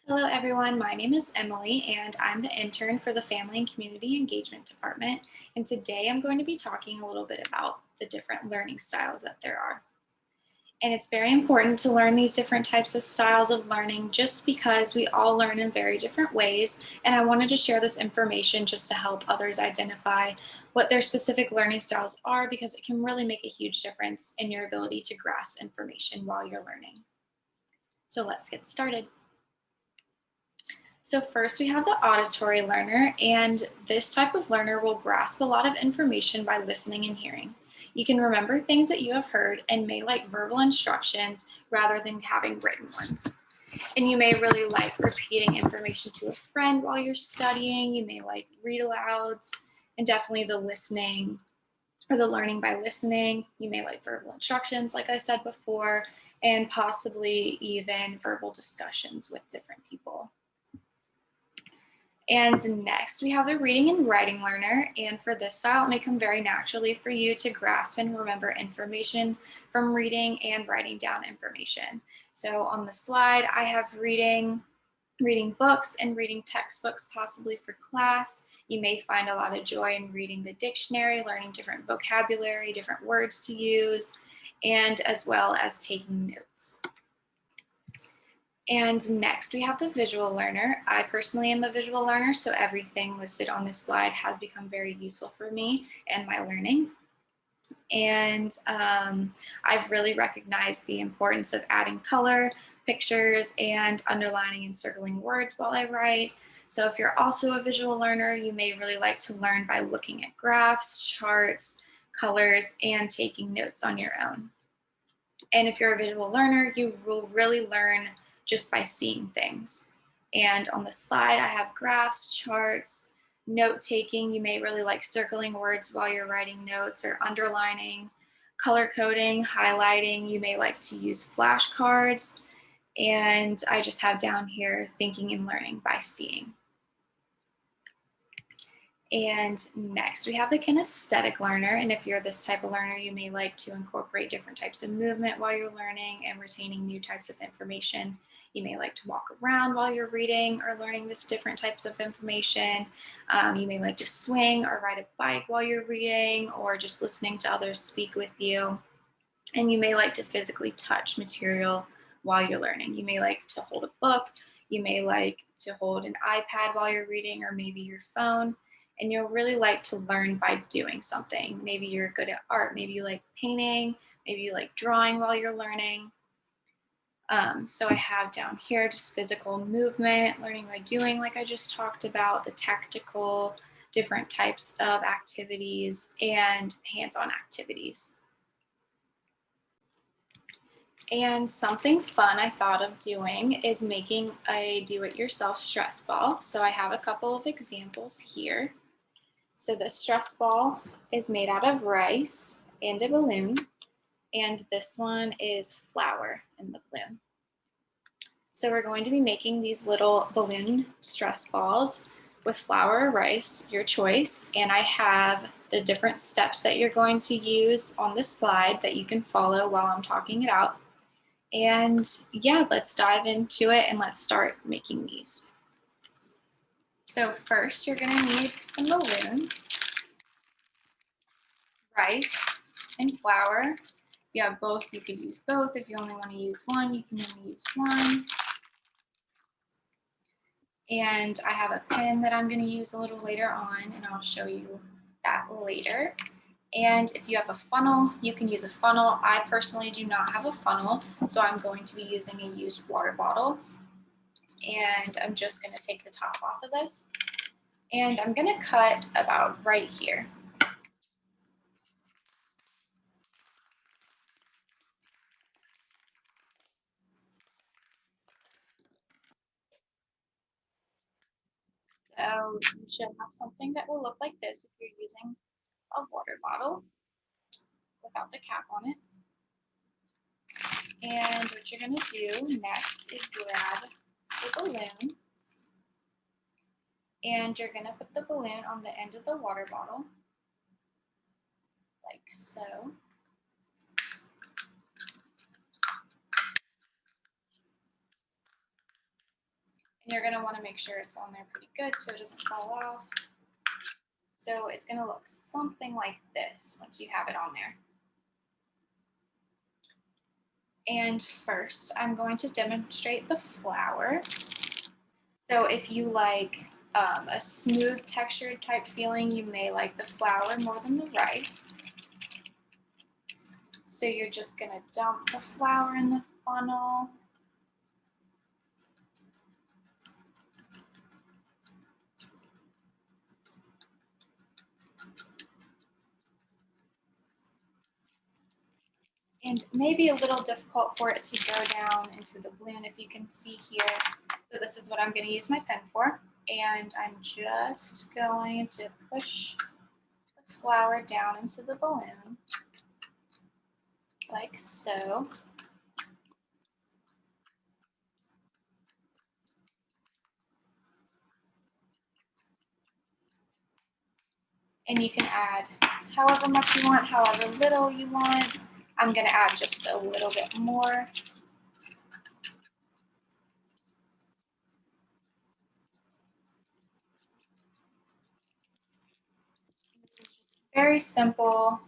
Hello everyone, my name is Emily and I'm the intern for the Family and Community Engagement Department. And today I'm going to be talking a little bit about the different learning styles that there are. And it's very important to learn these different types of styles of learning just because we all learn in very different ways. And I wanted to share this information just to help others identify what their specific learning styles are because it can really make a huge difference in your ability to grasp information while you're learning. So let's get started. So first we have the auditory learner, and this type of learner will grasp a lot of information by listening and hearing. You can remember things that you have heard and may like verbal instructions rather than having written ones. And you may really like repeating information to a friend while you're studying. You may like read alouds, and definitely the listening or the learning by listening. You may like verbal instructions, like I said before, and possibly even verbal discussions with different people. And next, we have the reading and writing learner. And for this style, it may come very naturally for you to grasp and remember information from reading and writing down information. So on the slide, I have reading books and reading textbooks, possibly for class. You may find a lot of joy in reading the dictionary, learning different vocabulary, different words to use, and as well as taking notes. And next we have the visual learner. I personally am a visual learner, so everything listed on this slide has become very useful for me and my learning. And I've really recognized the importance of adding color, pictures, and underlining and circling words while I write. So if you're also a visual learner, you may really like to learn by looking at graphs, charts, colors, and taking notes on your own. And if you're a visual learner, you will really learn just by seeing things. And on the slide, I have graphs, charts, note taking. You may really like circling words while you're writing notes or underlining, color coding, highlighting. You may like to use flashcards. And I just have down here thinking and learning by seeing. And next we have the kinesthetic learner. And if you're this type of learner, you may like to incorporate different types of movement while you're learning and retaining new types of information. You may like to walk around while you're reading or learning this different types of information. You may like to swing or ride a bike while you're reading or just listening to others speak with you. And you may like to physically touch material while you're learning. You may like to hold a book. You may like to hold an iPad while you're reading or maybe your phone. And you'll really like to learn by doing something. Maybe you're good at art. Maybe you like painting. Maybe you like drawing while you're learning. So I have down here just physical movement, learning by doing, like I just talked about, the tactical, different types of activities, and hands-on activities. And something fun I thought of doing is making a do-it-yourself stress ball. So I have a couple of examples here. So the stress ball is made out of rice and a balloon, and this one is flour in the balloon. So we're going to be making these little balloon stress balls with flour or rice, your choice, and I have the different steps that you're going to use on this slide that you can follow while I'm talking it out. And yeah, let's dive into it and let's start making these. So first you're gonna need some balloons, rice, and flour. If you have both, you could use both. If you only wanna use one, you can only use one. And I have a pen that I'm gonna use a little later on, and I'll show you that later. And if you have a funnel, you can use a funnel. I personally do not have a funnel, so I'm going to be using a used water bottle. And I'm just gonna take the top off of this. And I'm gonna cut about right here. So you should have something that will look like this if you're using a water bottle without the cap on it. And what you're gonna do next is grab the balloon, and you're gonna put the balloon on the end of the water bottle, like so. And you're going to want to make sure it's on there pretty good so it doesn't fall off. So it's going to look something like this once you have it on there. And first, I'm going to demonstrate the flour. So if you like a smooth textured type feeling, you may like the flour more than the rice. So you're just going to dump the flour in the funnel. And maybe a little difficult for it to go down into the balloon, if you can see here. So this is what I'm going to use my pen for. And I'm just going to push the flour down into the balloon, like so. And you can add however much you want, however little you want. I'm going to add just a little bit more. This is just very simple,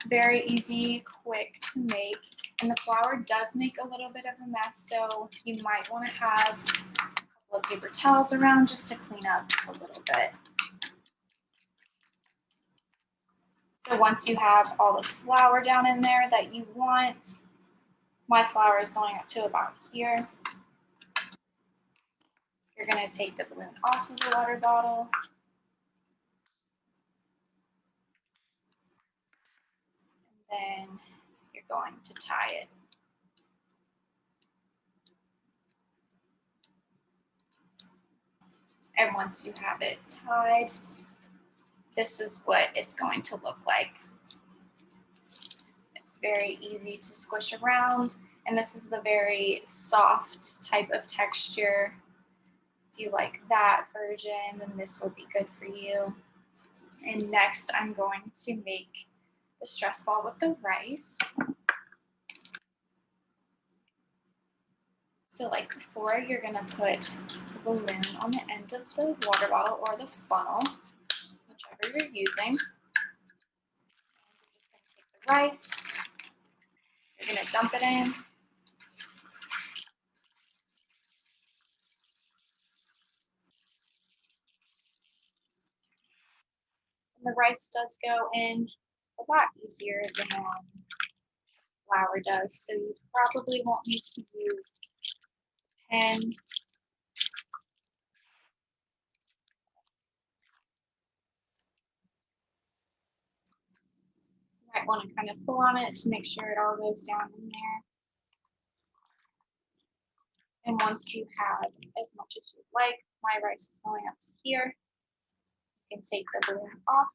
very easy, quick to make. And the flour does make a little bit of a mess, so you might want to have a couple of paper towels around just to clean up a little bit. So once you have all the flour down in there that you want, my flour is going up to about here. You're going to take the balloon off of the water bottle. And then you're going to tie it. And once you have it tied, this is what it's going to look like. It's very easy to squish around, and this is the very soft type of texture. If you like that version, then this will be good for you. And next, I'm going to make the stress ball with the rice. So like before, you're going to put the balloon on the end of the water bottle or the funnel, whichever you're using. You're just going to take the rice, you're going to dump it in. And the rice does go in a lot easier than flour does, so you probably won't need to use a pen. You might want to kind of pull on it to make sure it all goes down in there. And once you have as much as you'd like, my rice is going up to here. You can take the balloon off.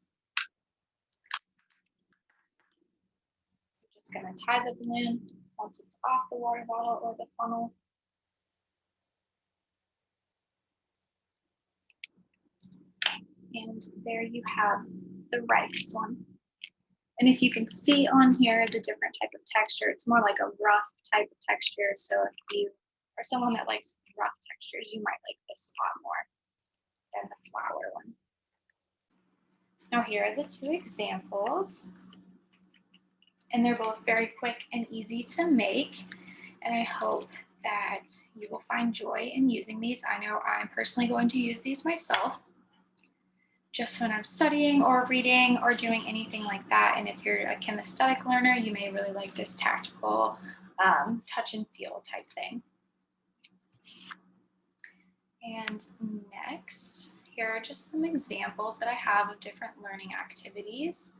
You're just going to tie the balloon once it's off the water bottle or the funnel. And there you have the rice one. And if you can see on here the different type of texture, it's more like a rough type of texture. So if you are someone that likes rough textures, you might like this a lot more than the flour one. Now here are the two examples. And they're both very quick and easy to make. And I hope that you will find joy in using these. I know I'm personally going to use these myself, just when I'm studying or reading or doing anything like that. And if you're a kinesthetic learner, you may really like this tactical touch and feel type thing. And next, here are just some examples that I have of different learning activities.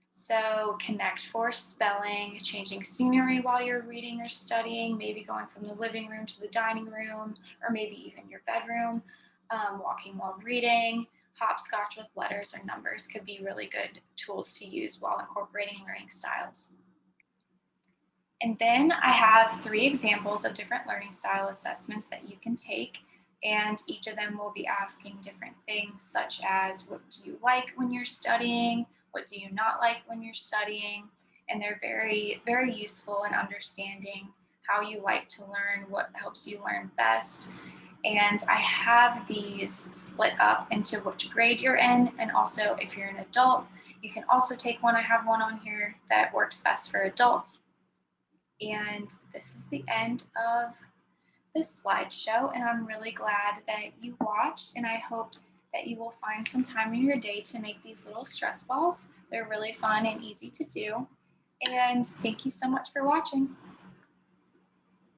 So connect for spelling, changing scenery while you're reading or studying, maybe going from the living room to the dining room, or maybe even your bedroom, walking while reading. Hopscotch with letters or numbers could be really good tools to use while incorporating learning styles. And then I have 3 examples of different learning style assessments that you can take, and each of them will be asking different things, such as what do you like when you're studying, what do you not like when you're studying, and they're very, very useful in understanding how you like to learn, what helps you learn best, And I have these split up into which grade you're in. And also, if you're an adult, you can also take one. I have one on here that works best for adults. And this is the end of this slideshow. And I'm really glad that you watched. And I hope that you will find some time in your day to make these little stress balls. They're really fun and easy to do. And thank you so much for watching.